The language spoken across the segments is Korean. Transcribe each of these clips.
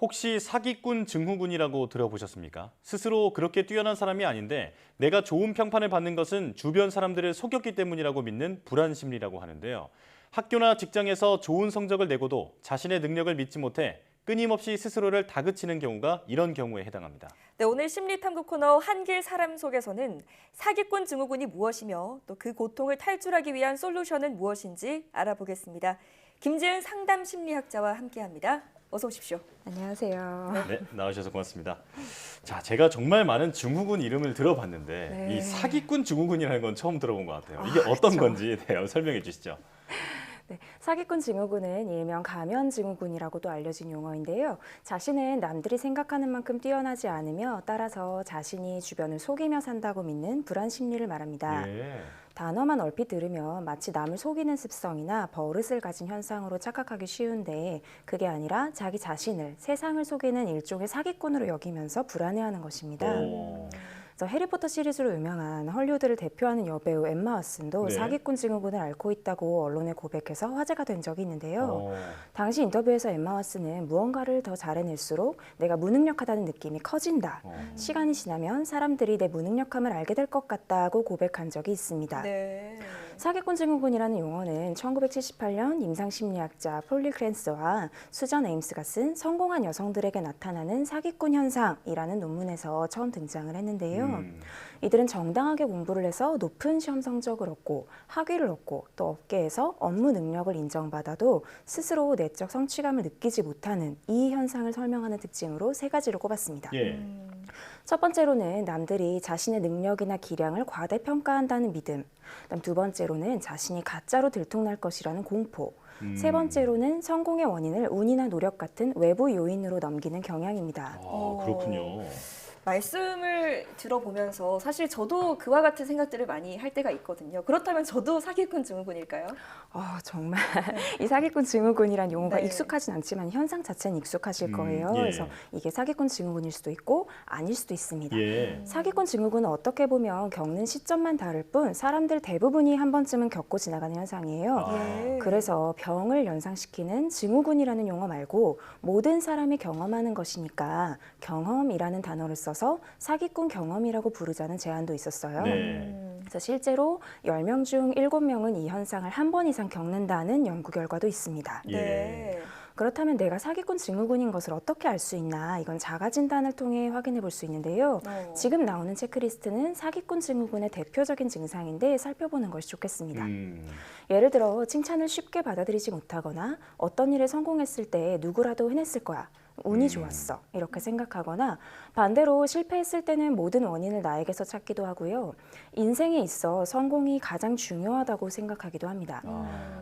혹시 사기꾼 증후군이라고 들어보셨습니까? 스스로 그렇게 뛰어난 사람이 아닌데 내가 좋은 평판을 받는 것은 주변 사람들을 속였기 때문이라고 믿는 불안 심리라고 하는데요. 학교나 직장에서 좋은 성적을 내고도 자신의 능력을 믿지 못해 끊임없이 스스로를 다그치는 경우가 이런 경우에 해당합니다. 네, 오늘 심리탐구 코너 한길 사람 속에서는 사기꾼 증후군이 무엇이며 또 그 고통을 탈출하기 위한 솔루션은 무엇인지 알아보겠습니다. 김지은 상담 심리학자와 함께합니다. 어서 오십시오. 안녕하세요. 네, 나와주셔서 고맙습니다. 자, 제가 정말 많은 증후군 이름을 들어봤는데 네. 이 사기꾼 증후군이라는 건 처음 들어본 것 같아요. 이게 어떤 그렇죠. 건지 설명해 주시죠. 네, 사기꾼 증후군은 일명 가면 증후군이라고도 알려진 용어인데요. 자신은 남들이 생각하는 만큼 뛰어나지 않으며 따라서 자신이 주변을 속이며 산다고 믿는 불안 심리를 말합니다. 예. 단어만 얼핏 들으면 마치 남을 속이는 습성이나 버릇을 가진 현상으로 착각하기 쉬운데 그게 아니라 자기 자신을 세상을 속이는 일종의 사기꾼으로 여기면서 불안해하는 것입니다. 오. 그래서 해리포터 시리즈로 유명한 헐리우드를 대표하는 여배우 엠마 왓슨도 네. 사기꾼 증후군을 앓고 있다고 언론에 고백해서 화제가 된 적이 있는데요. 어. 당시 인터뷰에서 엠마 왓슨은 무언가를 더 잘해낼수록 내가 무능력하다는 느낌이 커진다. 시간이 지나면 사람들이 내 무능력함을 알게 될 것 같다고 고백한 적이 있습니다. 네. 사기꾼 증후군이라는 용어는 1978년 임상심리학자 폴리 크랜스와 수전 에임스가 쓴 성공한 여성들에게 나타나는 사기꾼 현상이라는 논문에서 처음 등장을 했는데요. 이들은 정당하게 공부를 해서 높은 시험 성적을 얻고 학위를 얻고 또 업계에서 업무 능력을 인정받아도 스스로 내적 성취감을 느끼지 못하는 이 현상을 설명하는 특징으로 세 가지를 꼽았습니다. 예. 첫 번째로는 남들이 자신의 능력이나 기량을 과대평가한다는 믿음, 그다음 두 번째로는 자신이 가짜로 들통날 것이라는 공포, 세 번째로는 성공의 원인을 운이나 노력 같은 외부 요인으로 넘기는 경향입니다. 그렇군요. 말씀을 들어보면서 사실 저도 그와 같은 생각들을 많이 할 때가 있거든요. 그렇다면 저도 사기꾼 증후군일까요? 정말 이 사기꾼 증후군이란 용어가 네. 익숙하진 않지만 현상 자체는 익숙하실 거예요. 예. 그래서 이게 사기꾼 증후군일 수도 있고 아닐 수도 있습니다. 예. 사기꾼 증후군은 어떻게 보면 겪는 시점만 다를 뿐 사람들 대부분이 한 번쯤은 겪고 지나가는 현상이에요. 예. 그래서 병을 연상시키는 증후군이라는 용어 말고 모든 사람이 경험하는 것이니까 경험이라는 단어를 써서 사기꾼 경험이라고 부르자는 제안도 있었어요. 네. 그래서 실제로 10명 중 7명은 이 현상을 한 번 이상 겪는다는 연구 결과도 있습니다. 예. 네. 그렇다면 내가 사기꾼 증후군인 것을 어떻게 알 수 있나? 이건 자가 진단을 통해 확인해 볼 수 있는데요. 지금 나오는 체크리스트는 사기꾼 증후군의 대표적인 증상인데 살펴보는 것이 좋겠습니다. 예를 들어 칭찬을 쉽게 받아들이지 못하거나 어떤 일에 성공했을 때 누구라도 해냈을 거야. 운이 좋았어. 이렇게 생각하거나 반대로 실패했을 때는 모든 원인을 나에게서 찾기도 하고요. 인생에 있어 성공이 가장 중요하다고 생각하기도 합니다.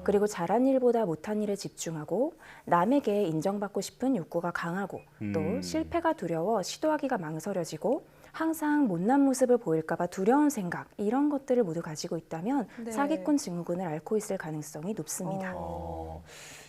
그리고 잘한 일보다 못한 일에 집중하고 남에게 인정받고 싶은 욕구가 강하고 또 실패가 두려워 시도하기가 망설여지고 항상 못난 모습을 보일까 봐 두려운 생각 이런 것들을 모두 가지고 있다면 네. 사기꾼 증후군을 앓고 있을 가능성이 높습니다.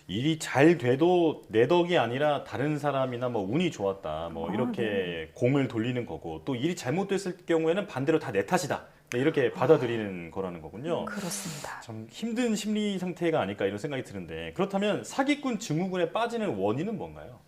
일이 잘 돼도 내 덕이 아니라 다른 사람이나 뭐 운이 좋았다. 뭐 이렇게 공을 돌리는 거고 또 일이 잘못됐을 경우에는 반대로 다 내 탓이다. 네, 이렇게 받아들이는 거라는 거군요. 그렇습니다. 참 힘든 심리 상태가 아닐까 이런 생각이 드는데 그렇다면 사기꾼 증후군에 빠지는 원인은 뭔가요?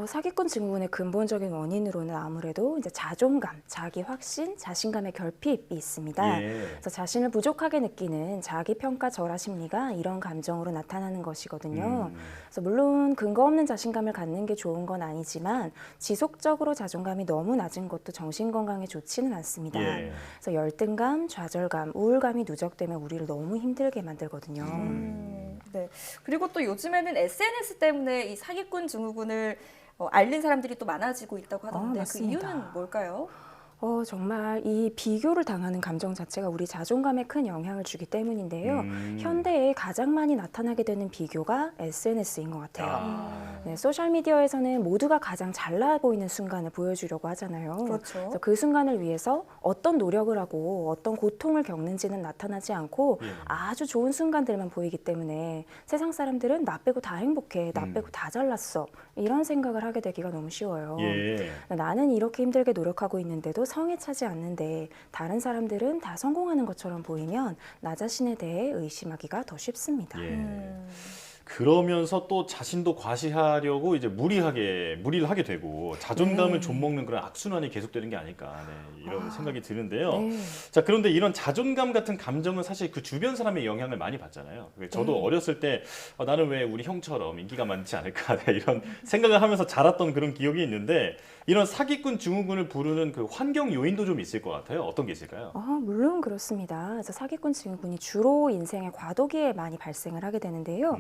사기꾼 증후군의 근본적인 원인으로는 아무래도 이제 자존감, 자기 확신, 자신감의 결핍이 있습니다. 예. 그래서 자신을 부족하게 느끼는 자기 평가 절하 심리가 이런 감정으로 나타나는 것이거든요. 그래서 물론 근거 없는 자신감을 갖는 게 좋은 건 아니지만 지속적으로 자존감이 너무 낮은 것도 정신 건강에 좋지는 않습니다. 예. 그래서 열등감, 좌절감, 우울감이 누적되면 우리를 너무 힘들게 만들거든요. 네. 그리고 또 요즘에는 SNS 때문에 이 사기꾼 증후군을 앓는 사람들이 또 많아지고 있다고 하던데 그 맞습니다. 이유는 뭘까요? 정말 이 비교를 당하는 감정 자체가 우리 자존감에 큰 영향을 주기 때문인데요. 현대에 가장 많이 나타나게 되는 비교가 SNS인 것 같아요. 네, 소셜미디어에서는 모두가 가장 잘나 보이는 순간을 보여주려고 하잖아요. 그렇죠. 그래서 그 순간을 위해서 어떤 노력을 하고 어떤 고통을 겪는지는 나타나지 않고 아주 좋은 순간들만 보이기 때문에 세상 사람들은 나 빼고 다 행복해, 나 빼고 다 잘났어 이런 생각을 하게 되기가 너무 쉬워요. 예. 나는 이렇게 힘들게 노력하고 있는데도 성에 차지 않는데 다른 사람들은 다 성공하는 것처럼 보이면 나 자신에 대해 의심하기가 더 쉽습니다. 예. 그러면서 또 자신도 과시하려고 이제 무리를 하게 되고 자존감을 네. 좀먹는 그런 악순환이 계속되는 게 아닐까 이런 생각이 드는데요. 네. 자, 그런데 이런 자존감 같은 감정은 사실 그 주변 사람의 영향을 많이 받잖아요. 저도 네. 어렸을 때 나는 왜 우리 형처럼 인기가 많지 않을까 이런 생각을 하면서 자랐던 그런 기억이 있는데 이런 사기꾼 증후군을 부르는 그 환경 요인도 좀 있을 것 같아요. 어떤 게 있을까요? 물론 그렇습니다. 그래서 사기꾼 증후군이 주로 인생의 과도기에 많이 발생을 하게 되는데요.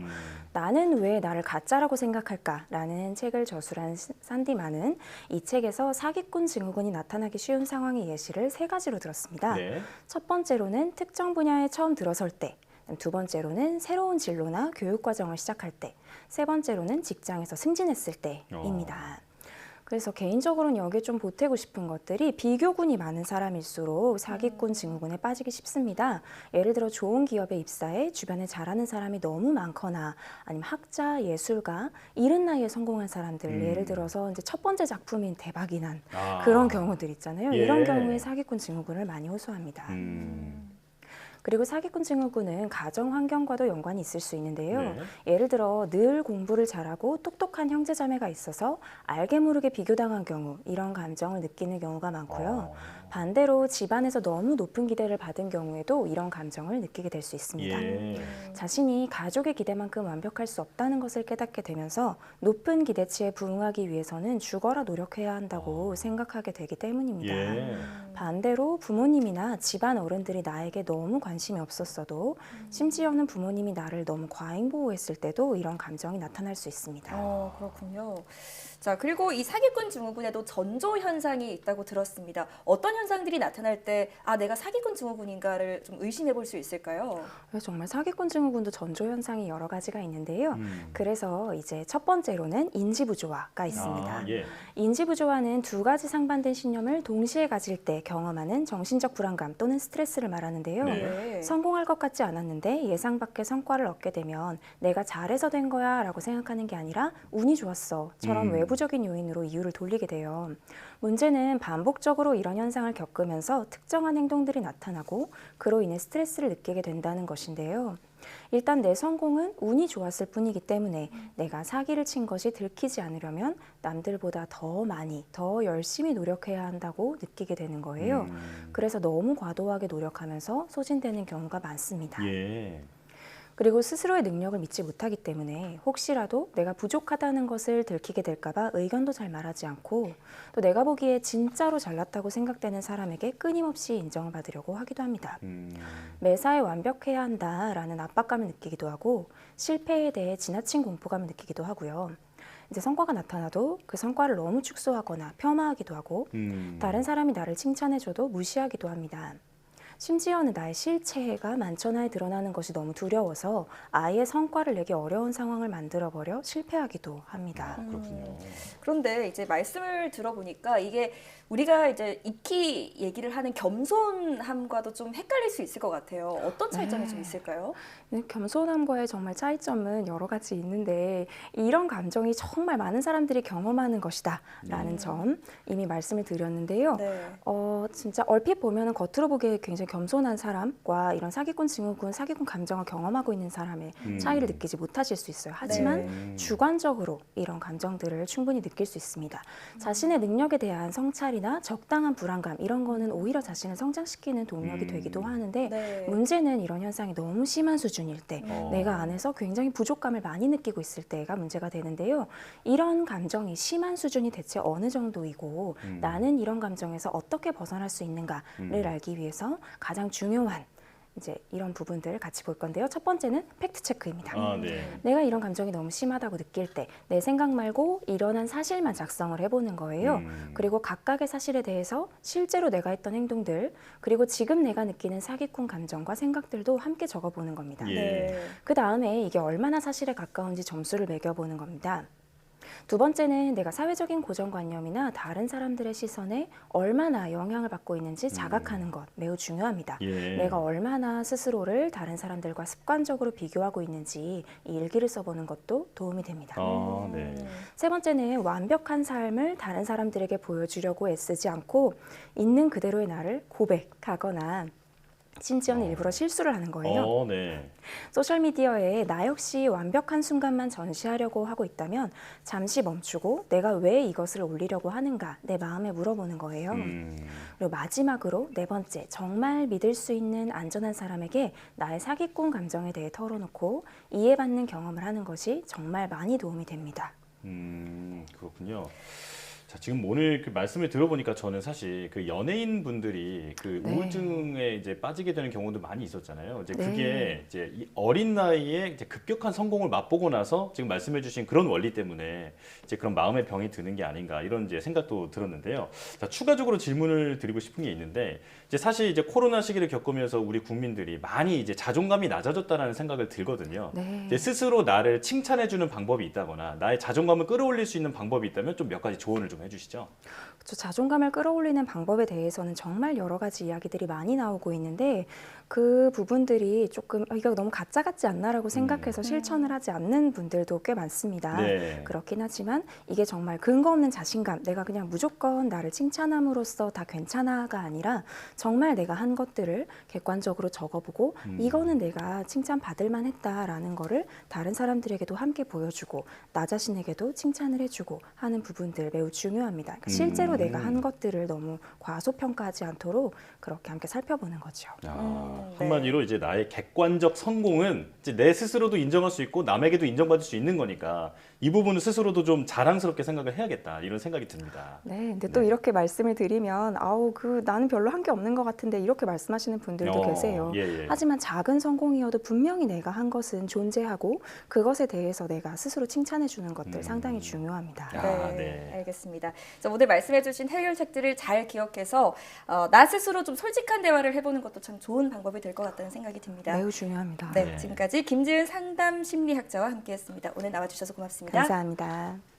나는 왜 나를 가짜라고 생각할까라는 책을 저술한 산디만은 이 책에서 사기꾼 증후군이 나타나기 쉬운 상황의 예시를 3가지로 들었습니다. 네. 첫 번째로는 특정 분야에 처음 들어설 때, 두 번째로는 새로운 진로나 교육 과정을 시작할 때, 세 번째로는 직장에서 승진했을 때입니다. 그래서 개인적으로는 여기에 좀 보태고 싶은 것들이 비교군이 많은 사람일수록 사기꾼 증후군에 빠지기 쉽습니다. 예를 들어 좋은 기업에 입사해 주변에 잘하는 사람이 너무 많거나 아니면 학자, 예술가, 이른 나이에 성공한 사람들 예를 들어서 이제 첫 번째 작품인 대박이 난 그런 경우들 있잖아요. 예. 이런 경우에 사기꾼 증후군을 많이 호소합니다. 그리고 사기꾼 증후군은 가정 환경과도 연관이 있을 수 있는데요. 네. 예를 들어 늘 공부를 잘하고 똑똑한 형제자매가 있어서 알게 모르게 비교당한 경우 이런 감정을 느끼는 경우가 많고요. 반대로 집안에서 너무 높은 기대를 받은 경우에도 이런 감정을 느끼게 될 수 있습니다. 예. 자신이 가족의 기대만큼 완벽할 수 없다는 것을 깨닫게 되면서 높은 기대치에 부응하기 위해서는 죽어라 노력해야 한다고 생각하게 되기 때문입니다. 예. 반대로 부모님이나 집안 어른들이 나에게 너무 관심이 없었어도 심지어는 부모님이 나를 너무 과잉 보호했을 때도 이런 감정이 나타날 수 있습니다. 그렇군요. 자, 그리고 이 사기꾼 증후군에도 전조 현상이 있다고 들었습니다. 어떤 현상들이 나타날 때 내가 사기꾼 증후군인가를 좀 의심해 볼 수 있을까요? 정말 사기꾼 증후군도 전조 현상이 여러 가지가 있는데요. 그래서 이제 첫 번째로는 인지 부조화가 있습니다. 예. 인지 부조화는 2가지 상반된 신념을 동시에 가질 때 경험하는 정신적 불안감 또는 스트레스를 말하는데요. 네. 성공할 것 같지 않았는데 예상 밖의 성과를 얻게 되면 내가 잘해서 된 거야 라고 생각하는 게 아니라 운이 좋았어처럼 외부적인 요인으로 이유를 돌리게 돼요. 문제는 반복적으로 이런 현상을 겪으면서 특정한 행동들이 나타나고 그로 인해 스트레스를 느끼게 된다는 것인데요. 일단 내 성공은 운이 좋았을 뿐이기 때문에 내가 사기를 친 것이 들키지 않으려면 남들보다 더 많이, 더 열심히 노력해야 한다고 느끼게 되는 거예요. 그래서 너무 과도하게 노력하면서 소진되는 경우가 많습니다. 예. 그리고 스스로의 능력을 믿지 못하기 때문에 혹시라도 내가 부족하다는 것을 들키게 될까봐 의견도 잘 말하지 않고 또 내가 보기에 진짜로 잘났다고 생각되는 사람에게 끊임없이 인정을 받으려고 하기도 합니다. 매사에 완벽해야 한다라는 압박감을 느끼기도 하고 실패에 대해 지나친 공포감을 느끼기도 하고요. 이제 성과가 나타나도 그 성과를 너무 축소하거나 폄하하기도 하고 다른 사람이 나를 칭찬해줘도 무시하기도 합니다. 심지어는 나의 실체가 만천하에 드러나는 것이 너무 두려워서 아예 성과를 내기 어려운 상황을 만들어버려 실패하기도 합니다. 그렇군요. 그런데 이제 말씀을 들어보니까 이게 우리가 이제 익히 얘기를 하는 겸손함과도 좀 헷갈릴 수 있을 것 같아요. 어떤 차이점이 좀 있을까요? 겸손함과의 정말 차이점은 여러 가지 있는데 이런 감정이 정말 많은 사람들이 경험하는 것이다 라는 점 이미 말씀을 드렸는데요. 네. 진짜 얼핏 보면 겉으로 보기에 굉장히 겸손한 사람과 이런 사기꾼 증후군, 사기꾼 감정을 경험하고 있는 사람의 차이를 느끼지 못하실 수 있어요. 하지만 주관적으로 이런 감정들을 충분히 느낄 수 있습니다. 자신의 능력에 대한 성찰이나 적당한 불안감 이런 거는 오히려 자신을 성장시키는 동력이 되기도 하는데 네. 문제는 이런 현상이 너무 심한 수준일 때 내가 안에서 굉장히 부족감을 많이 느끼고 있을 때가 문제가 되는데요. 이런 감정이 심한 수준이 대체 어느 정도이고 나는 이런 감정에서 어떻게 벗어날 수 있는가를 알기 위해서 가장 중요한 이제 이런 부분들 같이 볼 건데요. 첫 번째는 팩트 체크입니다. 네. 내가 이런 감정이 너무 심하다고 느낄 때 내 생각 말고 일어난 사실만 작성을 해보는 거예요. 그리고 각각의 사실에 대해서 실제로 내가 했던 행동들 그리고 지금 내가 느끼는 사기꾼 감정과 생각들도 함께 적어보는 겁니다. 예. 그 다음에 이게 얼마나 사실에 가까운지 점수를 매겨보는 겁니다. 두 번째는 내가 사회적인 고정관념이나 다른 사람들의 시선에 얼마나 영향을 받고 있는지 자각하는 것 매우 중요합니다. 예. 내가 얼마나 스스로를 다른 사람들과 습관적으로 비교하고 있는지 이 일기를 써보는 것도 도움이 됩니다. 네. 세 번째는 완벽한 삶을 다른 사람들에게 보여주려고 애쓰지 않고 있는 그대로의 나를 고백하거나 심지어는 일부러 실수를 하는 거예요. 네. 소셜미디어에 나 역시 완벽한 순간만 전시하려고 하고 있다면 잠시 멈추고 내가 왜 이것을 올리려고 하는가 내 마음에 물어보는 거예요. 그리고 마지막으로 네 번째, 정말 믿을 수 있는 안전한 사람에게 나의 사기꾼 감정에 대해 털어놓고 이해받는 경험을 하는 것이 정말 많이 도움이 됩니다. 그렇군요. 자, 지금 오늘 그 말씀을 들어보니까 저는 사실 그 연예인 분들이 그 네. 우울증에 이제 빠지게 되는 경우도 많이 있었잖아요. 이제 네. 그게 이제 이 어린 나이에 이제 급격한 성공을 맛보고 나서 지금 말씀해주신 그런 원리 때문에 이제 그런 마음의 병이 드는 게 아닌가 이런 이제 생각도 들었는데요. 자, 추가적으로 질문을 드리고 싶은 게 있는데 이제 사실 이제 코로나 시기를 겪으면서 우리 국민들이 많이 이제 자존감이 낮아졌다라는 생각을 들거든요. 네. 이제 스스로 나를 칭찬해주는 방법이 있다거나 나의 자존감을 끌어올릴 수 있는 방법이 있다면 좀 몇 가지 조언을 좀 해주시죠. 그렇죠. 자존감을 끌어올리는 방법에 대해서는 정말 여러 가지 이야기들이 많이 나오고 있는데 그 부분들이 조금 이거 너무 가짜 같지 않나라고 생각해서 실천을 하지 않는 분들도 꽤 많습니다. 네. 그렇긴 하지만 이게 정말 근거 없는 자신감, 내가 그냥 무조건 나를 칭찬함으로써 다 괜찮아가 아니라 정말 내가 한 것들을 객관적으로 적어보고 이거는 내가 칭찬받을 만했다라는 거를 다른 사람들에게도 함께 보여주고 나 자신에게도 칭찬을 해주고 하는 부분들 매우 중요합니다. 그러니까 실제로 내가 한 것들을 너무 과소평가하지 않도록 그렇게 함께 살펴보는 거죠. 네. 한마디로 이제 나의 객관적 성공은 이제 내 스스로도 인정할 수 있고 남에게도 인정받을 수 있는 거니까 이 부분은 스스로도 좀 자랑스럽게 생각을 해야겠다 이런 생각이 듭니다. 네, 근데 또 이렇게 말씀을 드리면 나는 별로 한 게 없는 것 같은데 이렇게 말씀하시는 분들도 계세요. 예. 하지만 작은 성공이어도 분명히 내가 한 것은 존재하고 그것에 대해서 내가 스스로 칭찬해 주는 것들 상당히 중요합니다. 네. 알겠습니다. 자, 오늘 말씀해주신 해결책들을 잘 기억해서 나 스스로 좀 솔직한 대화를 해보는 것도 참 좋은 방법이 될 것 같다는 생각이 듭니다. 매우 중요합니다. 네, 지금까지 김지은 상담 심리학자와 함께했습니다. 오늘 나와주셔서 고맙습니다. 감사합니다.